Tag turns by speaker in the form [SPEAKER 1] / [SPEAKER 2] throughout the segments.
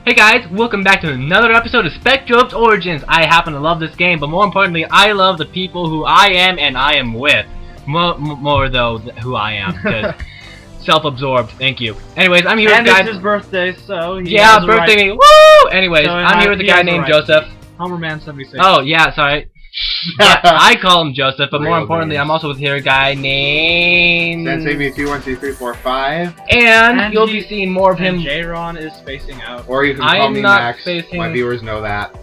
[SPEAKER 1] Hey guys, welcome back to another episode of Spectrobes Origins. I happen to love this game, but more importantly, I love the people who I am and I am with. More though, who I am, because self-absorbed. Thank you. Anyways, I'm here with
[SPEAKER 2] and
[SPEAKER 1] the guy.
[SPEAKER 2] it's his birthday, so he
[SPEAKER 1] yeah,
[SPEAKER 2] has a
[SPEAKER 1] birthday
[SPEAKER 2] right.
[SPEAKER 1] me. Woo! Anyways,
[SPEAKER 2] So
[SPEAKER 1] I'm here with a guy named Joseph.
[SPEAKER 2] Homerman 76.
[SPEAKER 1] Oh yeah, sorry. Yeah, I call him Joseph, but more
[SPEAKER 3] Real
[SPEAKER 1] importantly,
[SPEAKER 3] names.
[SPEAKER 1] I'm also with here a guy named.
[SPEAKER 3] Sensei B2123445.
[SPEAKER 1] And you'll be seeing more of him.
[SPEAKER 2] And J-Ron is spacing out.
[SPEAKER 3] Or you can
[SPEAKER 1] I
[SPEAKER 3] call
[SPEAKER 1] am
[SPEAKER 3] me
[SPEAKER 1] not
[SPEAKER 3] Max.
[SPEAKER 1] facing-
[SPEAKER 3] My viewers know that.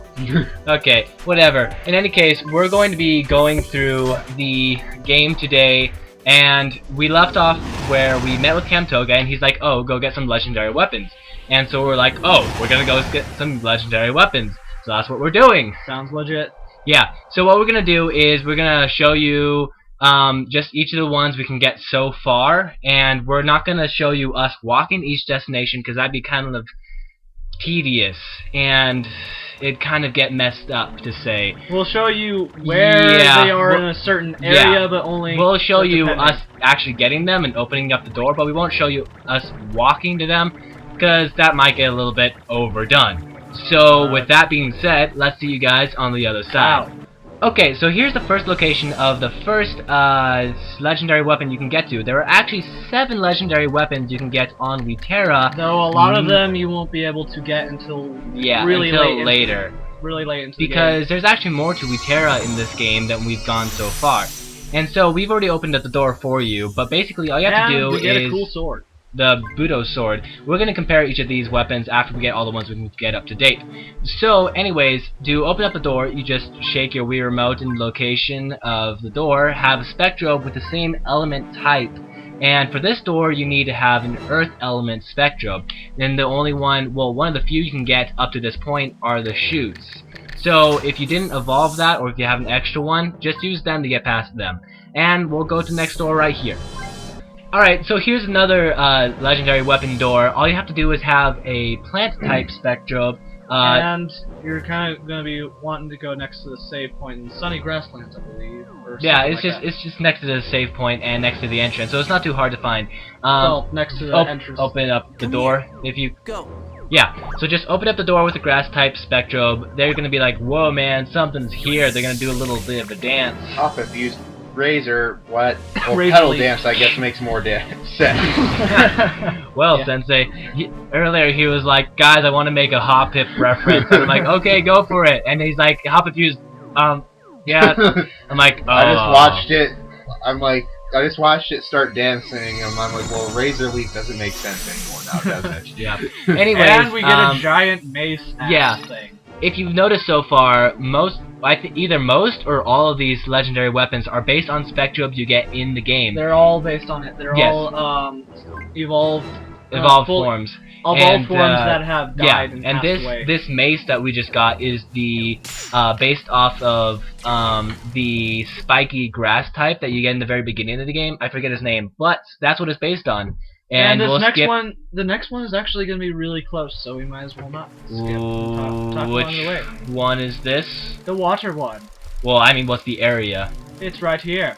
[SPEAKER 1] Okay, whatever. In any case, we're going to be going through the game today, and we left off where we met with Camtoga, and he's like, oh, go get some legendary weapons. And so we're like, oh, we're gonna go get some legendary weapons. So that's what we're doing.
[SPEAKER 2] Sounds legit.
[SPEAKER 1] Yeah, so what we're gonna do is we're gonna show you just each of the ones we can get so far, and we're not gonna show you us walking each destination because that'd be kind of tedious, and it'd kind of get messed up to say.
[SPEAKER 2] We'll show you where
[SPEAKER 1] Yeah,
[SPEAKER 2] they are in a certain area, but only.
[SPEAKER 1] We'll show you
[SPEAKER 2] depending.
[SPEAKER 1] us actually getting them and opening up the door, but we won't show you us walking to them because that might get a little bit overdone. So with that being said, let's see you guys on the other side.
[SPEAKER 2] Wow.
[SPEAKER 1] Okay, so here's the first location of the first legendary weapon you can get to. There are actually 7 legendary weapons you can get on Litera.
[SPEAKER 2] Though a lot of them you won't be able to get until really
[SPEAKER 1] until
[SPEAKER 2] late
[SPEAKER 1] later.
[SPEAKER 2] really late into the
[SPEAKER 1] Because there's actually more to Litera in this game than we've gone so far. And so we've already opened up the door for you, but basically all you have to do
[SPEAKER 2] we get
[SPEAKER 1] is
[SPEAKER 2] a cool sword.
[SPEAKER 1] the Budo sword. We're going to compare each of these weapons after we get all the ones we can get up to date. So anyways, to open up the door, you just shake your Wii remote in the location of the door, have a Spectrobe with the same element type, and for this door you need to have an Earth element Spectrobe. Then the only one, well, one of the few you can get up to this point are the shoots. So if you didn't evolve that, or if you have an extra one, just use them to get past them. And we'll go to the next door right here. Alright, so here's another legendary weapon door. All you have to do is have a plant-type Spectrobe.
[SPEAKER 2] And you're kind of going to be wanting to go next to the save point in Sunny Grasslands, I believe. Or
[SPEAKER 1] Yeah,
[SPEAKER 2] something
[SPEAKER 1] it's
[SPEAKER 2] like
[SPEAKER 1] just
[SPEAKER 2] that.
[SPEAKER 1] it's just next to the save point and next to the entrance, so it's not too hard to find.
[SPEAKER 2] Well, next to the entrance.
[SPEAKER 1] Open up the door if you go. Yeah, so just open up the door with a grass-type Spectrobe. They're gonna be like, whoa, man, something's here. They're gonna do a little bit of a dance.
[SPEAKER 3] Off if used razor, what? Well,
[SPEAKER 2] Razor
[SPEAKER 3] pedal
[SPEAKER 2] leaf.
[SPEAKER 3] dance, I guess, makes more sense.
[SPEAKER 1] Well,
[SPEAKER 2] Yeah.
[SPEAKER 1] Sensei, earlier he was like, guys, I want to make a Hop Hip reference. And I'm like, okay, go for it. And he's like, Hop Hip used, yeah. I'm like, oh.
[SPEAKER 3] I just watched it. I'm like, I just watched it start dancing, and I'm like, well, razor leaf doesn't make sense anymore now, does it?
[SPEAKER 1] Yeah. Anyways,
[SPEAKER 2] and we get a giant mace ass thing.
[SPEAKER 1] If you've noticed so far, either most or all of these legendary weapons are based on Spectrobes you get in the game.
[SPEAKER 2] They're all based on it. They're
[SPEAKER 1] Yes.
[SPEAKER 2] all evolved
[SPEAKER 1] forms.
[SPEAKER 2] Evolved
[SPEAKER 1] And,
[SPEAKER 2] forms that have died and passed
[SPEAKER 1] this
[SPEAKER 2] away.
[SPEAKER 1] this mace that we just got is the based off of the spiky grass type that you get in the very beginning of the game. I forget his name, but that's what it's based on. And
[SPEAKER 2] this
[SPEAKER 1] we'll
[SPEAKER 2] next
[SPEAKER 1] skip.
[SPEAKER 2] one, the next one is actually going to be really close, so we might as well not skip. Talk
[SPEAKER 1] Which
[SPEAKER 2] along the way.
[SPEAKER 1] one is this?
[SPEAKER 2] The water one.
[SPEAKER 1] Well, I mean, what's the area?
[SPEAKER 2] It's right here.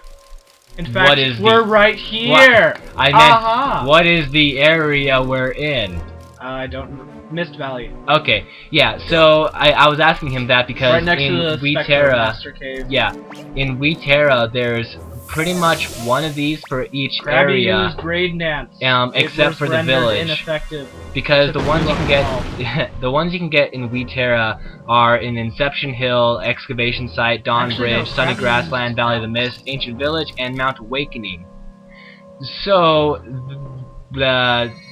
[SPEAKER 2] In
[SPEAKER 1] What
[SPEAKER 2] fact,
[SPEAKER 1] is
[SPEAKER 2] we're
[SPEAKER 1] the-
[SPEAKER 2] right here.
[SPEAKER 1] I meant,
[SPEAKER 2] Aha!
[SPEAKER 1] what is the area we're in?
[SPEAKER 2] I don't. Mist Valley.
[SPEAKER 1] Okay, yeah, so I was asking him that because
[SPEAKER 2] Right next
[SPEAKER 1] in
[SPEAKER 2] to the Spectro
[SPEAKER 1] Witera,
[SPEAKER 2] Master Cave.
[SPEAKER 1] yeah, in Witera there's pretty much one of these for each
[SPEAKER 2] Krabby
[SPEAKER 1] area,
[SPEAKER 2] used Raid Dance.
[SPEAKER 1] except
[SPEAKER 2] was
[SPEAKER 1] for the
[SPEAKER 2] rendered
[SPEAKER 1] village,
[SPEAKER 2] Ineffective.
[SPEAKER 1] because the
[SPEAKER 2] except
[SPEAKER 1] ones
[SPEAKER 2] for
[SPEAKER 1] you can get, the ones you can get in Witera are in Inception Hill, Excavation Site, Dawn
[SPEAKER 2] Actually, no,
[SPEAKER 1] Bridge, Sunny
[SPEAKER 2] Krabby
[SPEAKER 1] Grassland,
[SPEAKER 2] used-
[SPEAKER 1] Valley of the Mist, Ancient Village, and Mount Awakening. So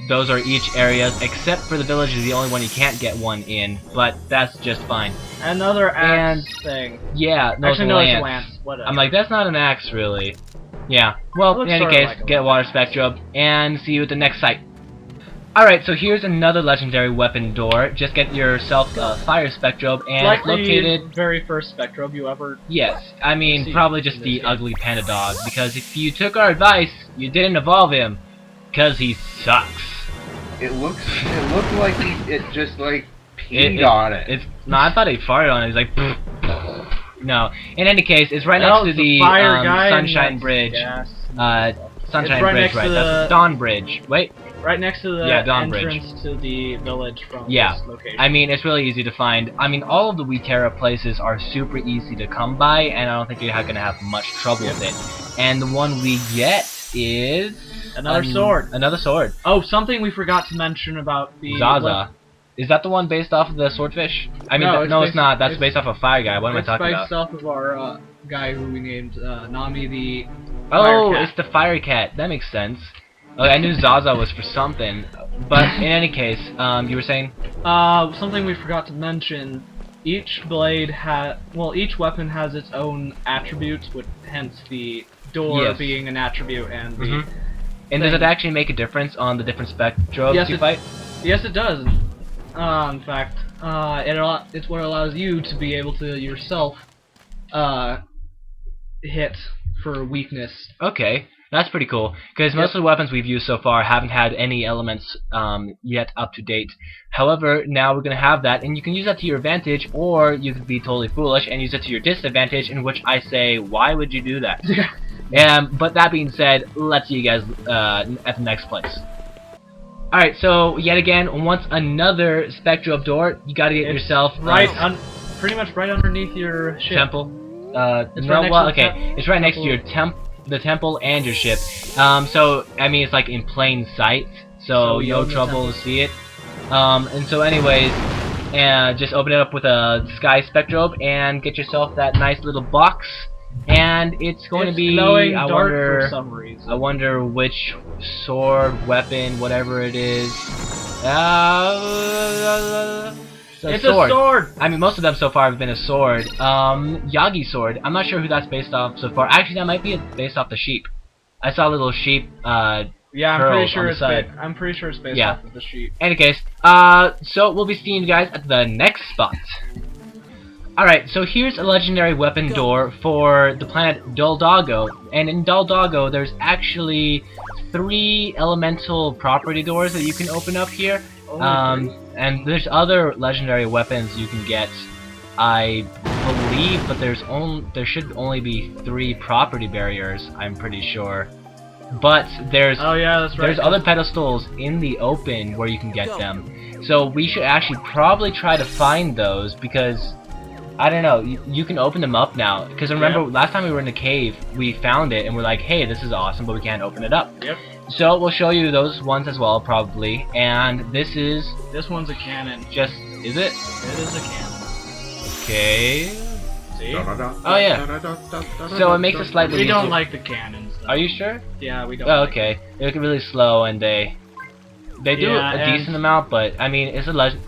[SPEAKER 1] those are each areas, except for the village is the only one you can't get one in, but that's just fine.
[SPEAKER 2] Another axe thing.
[SPEAKER 1] Yeah, no,
[SPEAKER 2] Actually,
[SPEAKER 1] it's
[SPEAKER 2] no,
[SPEAKER 1] a
[SPEAKER 2] it's a
[SPEAKER 1] lance.
[SPEAKER 2] lance. Whatever.
[SPEAKER 1] I'm like, that's not an axe, really. Yeah. Well,
[SPEAKER 2] Looks
[SPEAKER 1] in any
[SPEAKER 2] sorta
[SPEAKER 1] case,
[SPEAKER 2] like a
[SPEAKER 1] get a water Spectrobe, and see you at the next site. Alright, so here's another legendary weapon door. Just get yourself a fire Spectrobe, and
[SPEAKER 2] like
[SPEAKER 1] it's located...
[SPEAKER 2] the very first Spectrobe you ever.
[SPEAKER 1] Yes, I mean,
[SPEAKER 2] See
[SPEAKER 1] probably just
[SPEAKER 2] in
[SPEAKER 1] the
[SPEAKER 2] this game.
[SPEAKER 1] ugly panda dog, because if you took our advice, you didn't evolve him, because he sucks.
[SPEAKER 3] It looked like it just like peed on it.
[SPEAKER 1] It's no, I thought he farted on it. He's like, no. In any case, it's right
[SPEAKER 2] Well,
[SPEAKER 1] next to
[SPEAKER 2] it's
[SPEAKER 1] the
[SPEAKER 2] a fire guy and
[SPEAKER 1] Sunshine
[SPEAKER 2] that's
[SPEAKER 1] Bridge.
[SPEAKER 2] gas.
[SPEAKER 1] Sunshine
[SPEAKER 2] It's right
[SPEAKER 1] Bridge,
[SPEAKER 2] next
[SPEAKER 1] right?
[SPEAKER 2] to
[SPEAKER 1] That's
[SPEAKER 2] the-
[SPEAKER 1] Dawn Bridge. Wait,
[SPEAKER 2] Right next to the
[SPEAKER 1] Yeah, Dawn Bridge.
[SPEAKER 2] entrance to the village from
[SPEAKER 1] Yeah.
[SPEAKER 2] this location.
[SPEAKER 1] I mean, it's really easy to find. I mean, all of the Weterra places are super easy to come by, and I don't think you're gonna have much trouble with it. And the one we get is
[SPEAKER 2] Another sword.
[SPEAKER 1] Another sword.
[SPEAKER 2] Oh, something we forgot to mention about the
[SPEAKER 1] Zaza. Is that the one based off of the swordfish? I mean,
[SPEAKER 2] No,
[SPEAKER 1] it's not. That's
[SPEAKER 2] it's
[SPEAKER 1] based off of Fire Guy. What am I talking about?
[SPEAKER 2] It's based off of our guy who we named Nami the
[SPEAKER 1] Oh,
[SPEAKER 2] Fire Cat.
[SPEAKER 1] it's the Fire Cat. That makes sense. I knew Zaza was for something, but in any case, you were saying?
[SPEAKER 2] Something we forgot to mention. Each blade each weapon has its own attributes, with hence the door being an attrritute and the.
[SPEAKER 1] And does it actually make a difference on the different Spectrobes you fight?
[SPEAKER 2] Yes, it does. In fact, it's what allows you to be able to yourself hit for weakness.
[SPEAKER 1] Okay, that's pretty cool. Because most of the weapons we've used so far haven't had any elements yet up to date. However, now we're going to have that, and you can use that to your advantage, or you could be totally foolish and use it to your disadvantage, in which I say, why would you do that? But that being said, let's see you guys at the next place. Alright, so yet again, once another Spectrobe door, you gotta get yourself
[SPEAKER 2] pretty much right underneath your ship.
[SPEAKER 1] Temple.
[SPEAKER 2] It's right next to
[SPEAKER 1] your the temple and your ship. So I mean, it's like in plain sight, so no trouble to see it. And so, anyways, just open it up with a Sky Spectrobe and get yourself that nice little box. And it's going to be
[SPEAKER 2] for some reason.
[SPEAKER 1] I wonder which sword, weapon, whatever it is.
[SPEAKER 2] It's a sword!
[SPEAKER 1] I mean, most of them so far have been a sword. Yagi sword. I'm not sure who that's based off so far. Actually, that might be based off the sheep. I saw a little sheep.
[SPEAKER 2] Yeah, I'm pretty sure it's based off of the sheep.
[SPEAKER 1] Any case, so we'll be seeing you guys at the next spot. Alright, so here's a legendary weapon door for the planet Duldago, and in Duldago there's actually 3 elemental property doors that you can open up here, and there's other legendary weapons you can get, I believe, but there should only be 3 property barriers, I'm pretty sure. But there's other pedestals in the open where you can get them, so we should actually probably try to find those, because I don't know, you can open them up now. Because remember, last time we were in the cave, we found it, and we're like, hey, this is awesome, but we can't open it up.
[SPEAKER 2] Yep.
[SPEAKER 1] So we'll show you those ones as well, probably. And this
[SPEAKER 2] one's a cannon.
[SPEAKER 1] Is it?
[SPEAKER 2] It is a cannon.
[SPEAKER 1] Okay.
[SPEAKER 2] See?
[SPEAKER 1] Oh, yeah. So it makes it slightly
[SPEAKER 2] We
[SPEAKER 1] easier.
[SPEAKER 2] don't like the cannons, though.
[SPEAKER 1] Are you sure?
[SPEAKER 2] Yeah, we don't.
[SPEAKER 1] Oh, okay. They look really slow, and they do a decent amount, but, I mean, it's a legend.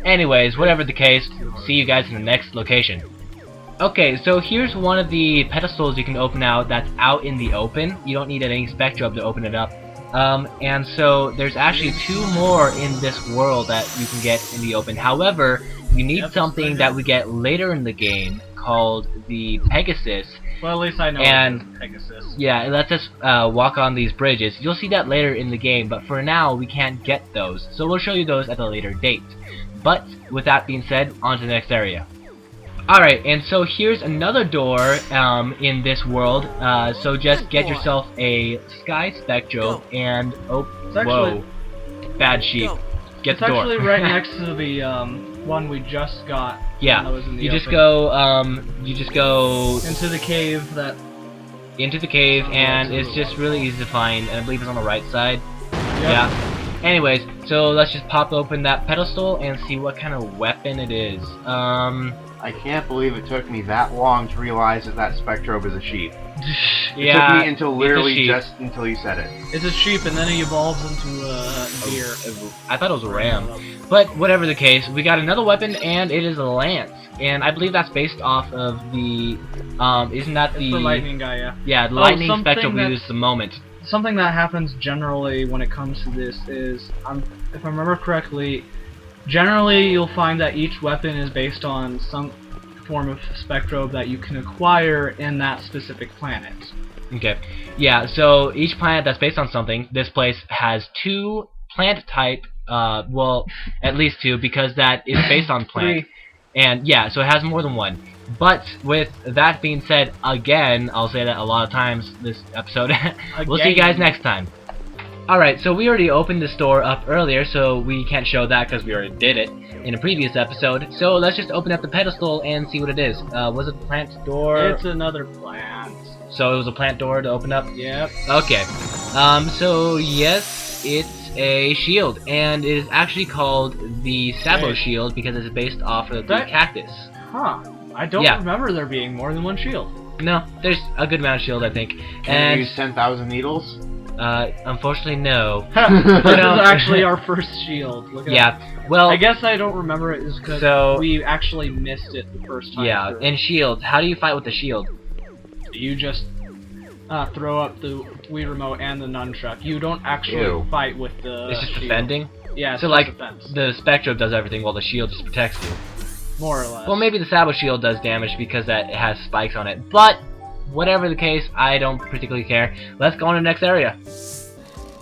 [SPEAKER 1] Anyways, whatever the case, see you guys in the next location. Okay, so here's one of the pedestals you can open out that's out in the open. You don't need any Spectrobe to open it up. And so there's actually 2 more in this world that you can get in the open. However, you need something that we get later in the game called the Pegasus.
[SPEAKER 2] Well, at least I know
[SPEAKER 1] and
[SPEAKER 2] Pegasus.
[SPEAKER 1] Yeah, it lets us walk on these bridges. You'll see that later in the game, but for now we can't get those. So we'll show you those at a later date. But with that being said, on to the next area. Alright, and so here's another door in this world. So just get yourself a Sky Spectrobe and whoa, bad sheep. Get the door.
[SPEAKER 2] It's actually right next to the one we just got.
[SPEAKER 1] Yeah, you just go
[SPEAKER 2] into the cave
[SPEAKER 1] and it's just really easy to find, and I believe it's on the right side.
[SPEAKER 2] Yep.
[SPEAKER 1] Yeah. Anyways, so let's just pop open that pedestal and see what kind of weapon it is.
[SPEAKER 3] I can't believe it took me that long to realize that Spectrobe is a sheep. It took me until literally just until you said it.
[SPEAKER 2] It's a sheep, and then it evolves into a deer.
[SPEAKER 1] I thought it was a ram. But whatever the case, we got another weapon, and it is a lance. And I believe that's based off of the, isn't that the
[SPEAKER 2] lightning guy, yeah.
[SPEAKER 1] Yeah, the lightning Spectrobe we used the moment.
[SPEAKER 2] Something that happens generally when it comes to this is, if I remember correctly, generally you'll find that each weapon is based on some form of Spectrobe that you can acquire in that specific planet.
[SPEAKER 1] Okay. Yeah, so each planet that's based on something, this place has 2 plant type, well, at least 2, because that is based on plant.
[SPEAKER 2] 3.
[SPEAKER 1] And yeah, so it has more than 1. But with that being said, again, I'll say that a lot of times this episode, we'll see you guys next time. Alright, so we already opened the store up earlier, so we can't show that because we already did it in a previous episode. So let's just open up the pedestal and see what it is. Was it the plant door?
[SPEAKER 2] It's another plant.
[SPEAKER 1] So it was a plant door to open up?
[SPEAKER 2] Yep.
[SPEAKER 1] Okay. So yes, it's a shield, and it is actually called the Sabo shield because it's based off of the cactus.
[SPEAKER 2] Huh. I don't remember there being more than one shield.
[SPEAKER 1] No, there's a good amount of shield, I think.
[SPEAKER 3] Can you use 10,000 needles?
[SPEAKER 1] Unfortunately, no.
[SPEAKER 2] This is actually our first shield. Look at that.
[SPEAKER 1] Well,
[SPEAKER 2] I guess I don't remember it is because we actually missed it the first time.
[SPEAKER 1] Yeah, and shield. How do you fight with the shield?
[SPEAKER 2] You just throw up the Wii remote and the nunchuck. You don't actually fight with the
[SPEAKER 1] It's just
[SPEAKER 2] shield.
[SPEAKER 1] defending?
[SPEAKER 2] Yeah, it's
[SPEAKER 1] so
[SPEAKER 2] just
[SPEAKER 1] like,
[SPEAKER 2] defense.
[SPEAKER 1] the Spectrobe does everything while the shield just protects you.
[SPEAKER 2] More or less.
[SPEAKER 1] Well, maybe the Sabo shield does damage because it has spikes on it, but whatever the case, I don't particularly care. Let's go on to the next area.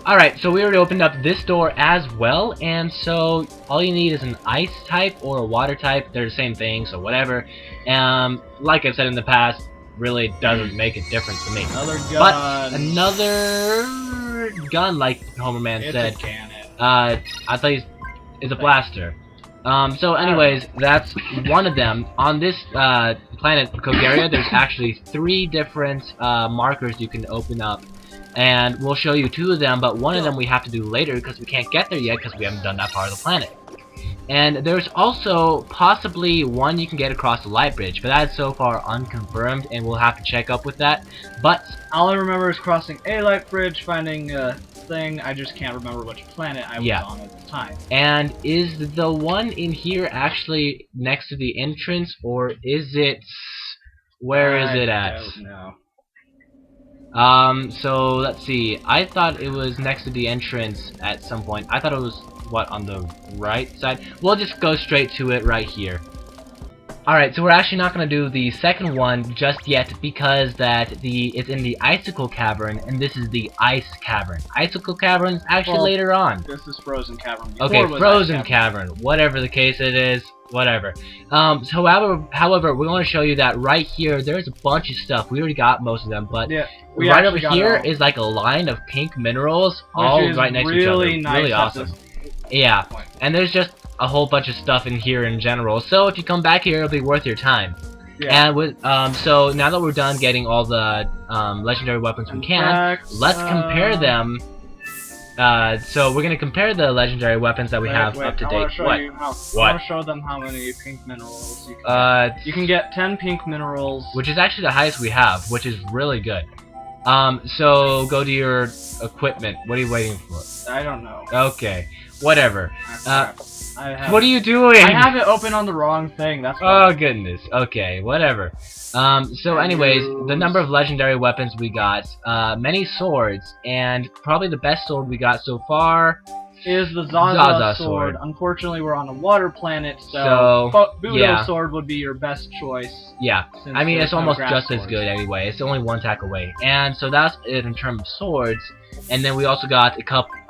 [SPEAKER 1] Alright, so we already opened up this door as well, and so all you need is an ice type or a water type. They're the same thing, so whatever. Like I've said in the past, really doesn't make a difference to me.
[SPEAKER 2] Another gun.
[SPEAKER 1] But another gun, like Homer Man said.
[SPEAKER 2] It's a cannon.
[SPEAKER 1] I thought it's a blaster. So anyways, that's one of them. On this planet, Kogaria, there's actually 3 different markers you can open up. And we'll show you 2 of them, but one of them we have to do later because we can't get there yet because we haven't done that part of the planet. And there's also possibly one you can get across the light bridge, but that's so far unconfirmed, and we'll have to check up with that. But
[SPEAKER 2] all I remember is crossing a light bridge, finding a thing. I just can't remember which planet I was on at the time.
[SPEAKER 1] And is the one in here actually next to the entrance, or is it... Where is it at?
[SPEAKER 2] I don't know.
[SPEAKER 1] So let's see. I thought it was next to the entrance at some point. I thought it was, what, on the right side? We'll just go straight to it right here. Alright, so we're actually not going to do the second one just yet because it's in the Icicle Cavern, and this is the Ice Cavern. Icicle Cavern is actually later on.
[SPEAKER 2] This is Frozen Cavern.
[SPEAKER 1] Okay, Frozen Cavern. Whatever the case it is, whatever. So however, we're going to show you that right here, there's a bunch of stuff. We already got most of them, but right over here is like a line of pink minerals, all right next to each other.
[SPEAKER 2] Nice,
[SPEAKER 1] really awesome. Yeah, and there's just a whole bunch of stuff in here in general. So if you come back here, it'll be worth your time. Yeah. And with so now that we're done getting all the legendary weapons we can, let's compare them. So we're gonna compare the legendary weapons that we have up to date.
[SPEAKER 2] I want to show them how many pink minerals you can get. You can get 10 pink minerals,
[SPEAKER 1] which is actually the highest we have, which is really good. So go to your equipment. What are you waiting for?
[SPEAKER 2] I don't know.
[SPEAKER 1] Okay, whatever. What are you doing?
[SPEAKER 2] I have it open on the wrong thing. That's why.
[SPEAKER 1] Oh goodness. Okay, whatever. So anyways, the number of legendary weapons we got, many swords, and probably the best sword we got so far
[SPEAKER 2] is the Zaza sword. Unfortunately, we're on a water planet, so Budo sword would be your best choice.
[SPEAKER 1] Yeah, I mean it's almost just as good anyway. It's only 1 attack away, and so that's it in terms of swords. And then we also got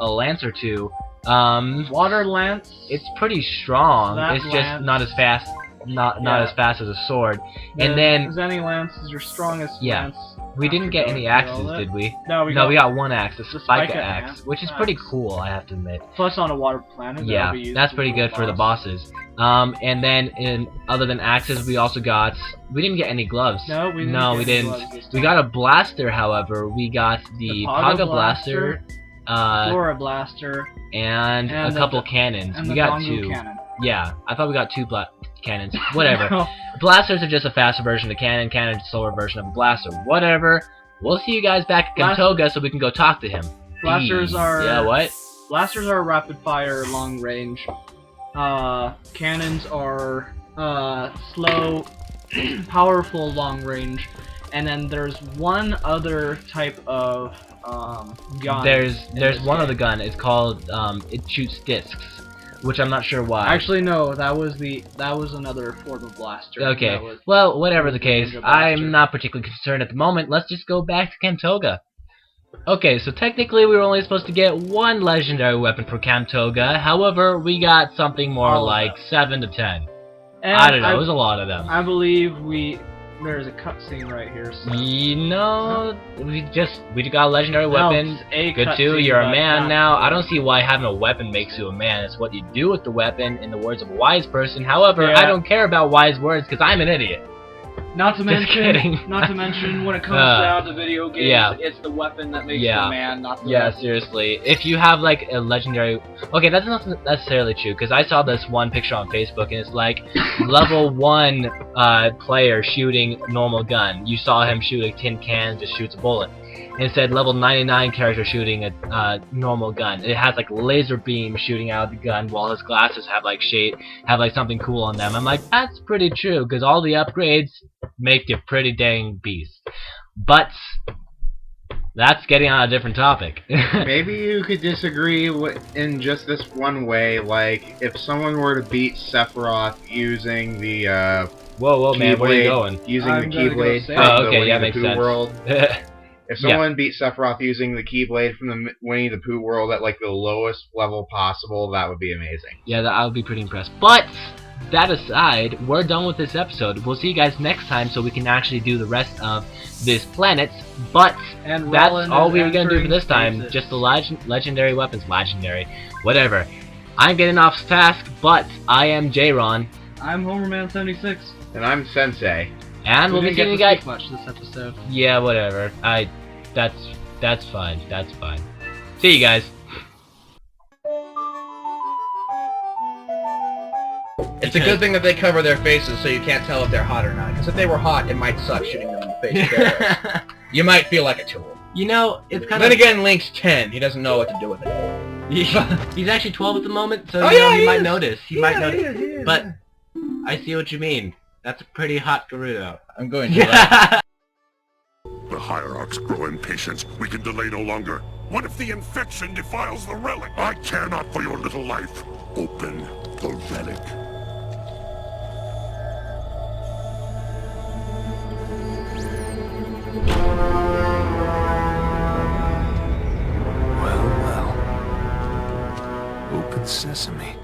[SPEAKER 1] a lance or 2.
[SPEAKER 2] Water lance.
[SPEAKER 1] It's pretty strong. It's just not as fast. Not as fast as a sword. And then
[SPEAKER 2] Zenny lance is your strongest lance.
[SPEAKER 1] We didn't get any axes, did we?
[SPEAKER 2] No, we
[SPEAKER 1] got 1 axe, the Spica axe, which is pretty cool, I have to admit.
[SPEAKER 2] Plus on a water planet.
[SPEAKER 1] Yeah, that's pretty good for the bosses. And then other than axes, we also got. We didn't get any gloves.
[SPEAKER 2] No, we didn't.
[SPEAKER 1] We got a blaster, however. We got the Paga blaster.
[SPEAKER 2] Flora blaster.
[SPEAKER 1] And a couple cannons.
[SPEAKER 2] And
[SPEAKER 1] we got 2.
[SPEAKER 2] Cannon.
[SPEAKER 1] Yeah, I thought we got 2 cannons. Whatever. Blasters are just a faster version of cannon. Cannon's a slower version of a blaster. Whatever. We'll see you guys back at Kamtoga so we can go talk to him.
[SPEAKER 2] Blasters are...
[SPEAKER 1] Yeah, what?
[SPEAKER 2] Blasters are rapid fire, long range. Cannons are slow, powerful, long range. And then there's one other type of gun.
[SPEAKER 1] There's one other gun. It's called it shoots discs, which I'm not sure why.
[SPEAKER 2] Actually, no. That was another form of blaster.
[SPEAKER 1] Okay. Well, whatever the case, I'm not particularly concerned at the moment. Let's just go back to Kamtoga. Okay, so technically we were only supposed to get 1 legendary weapon for Kamtoga. However, we got something more like 7 to 10.
[SPEAKER 2] And
[SPEAKER 1] I don't know. It was a lot of them.
[SPEAKER 2] I believe we there's a cutscene right here. So.
[SPEAKER 1] You know, we got a legendary weapon. Good too. You're a man now. I don't see why having a weapon makes you a man. It's what you do with the weapon, in the words of a wise person. However, I don't care about wise words because I'm an idiot.
[SPEAKER 2] Not to mention, when it comes down to video games, it's the weapon that makes you a man, not the weapon.
[SPEAKER 1] Seriously. If you have like a legendary, okay, that's not necessarily true because I saw this one picture on Facebook and it's like level 1 player shooting normal gun. You saw him shoot a tin can, just shoots a bullet. And it said level 99 character shooting a normal gun. It has like laser beam shooting out of the gun, while his glasses have like something cool on them. I'm like, that's pretty true, because all the upgrades make you pretty dang beast. But that's getting on a different topic.
[SPEAKER 3] Maybe you could disagree in just this one way, like if someone were to beat Sephiroth using the
[SPEAKER 1] whoa, man, where are you going?
[SPEAKER 3] Using the Keyblade from the Winnie the Pooh world. If someone beat Sephiroth using the Keyblade from the Winnie the Pooh world at like the lowest level possible, that would be amazing. Yeah,
[SPEAKER 1] I would be pretty impressed. But that aside, we're done with this episode. We'll see you guys next time so we can actually do the rest of this planet. But that's all we were going to do for this time. Just the legendary weapons. Legendary. Whatever. I'm getting off task, but I am J-Ron.
[SPEAKER 2] I'm Homerman76.
[SPEAKER 3] And I'm Sensei.
[SPEAKER 1] And we'll be seeing you guys
[SPEAKER 2] much this episode.
[SPEAKER 1] Yeah, whatever. That's fine. That's fine. See you guys.
[SPEAKER 4] It's a good thing that they cover their faces so you can't tell if they're hot or not. Because if they were hot, it might suck shooting them in the face. You might feel like a tool.
[SPEAKER 1] You know, it's kind
[SPEAKER 4] of... Then again, Link's 10. He doesn't know what to do with it.
[SPEAKER 1] He's actually 12 at the moment, so he might notice. He might notice.
[SPEAKER 4] He is.
[SPEAKER 1] But I see what you mean. That's a pretty hot Gerudo.
[SPEAKER 4] I'm going to laugh.
[SPEAKER 5] The hierarchs grow impatient. We can delay no longer. What if the infection defiles the relic? I care not for your little life. Open the relic.
[SPEAKER 6] Well. Open sesame.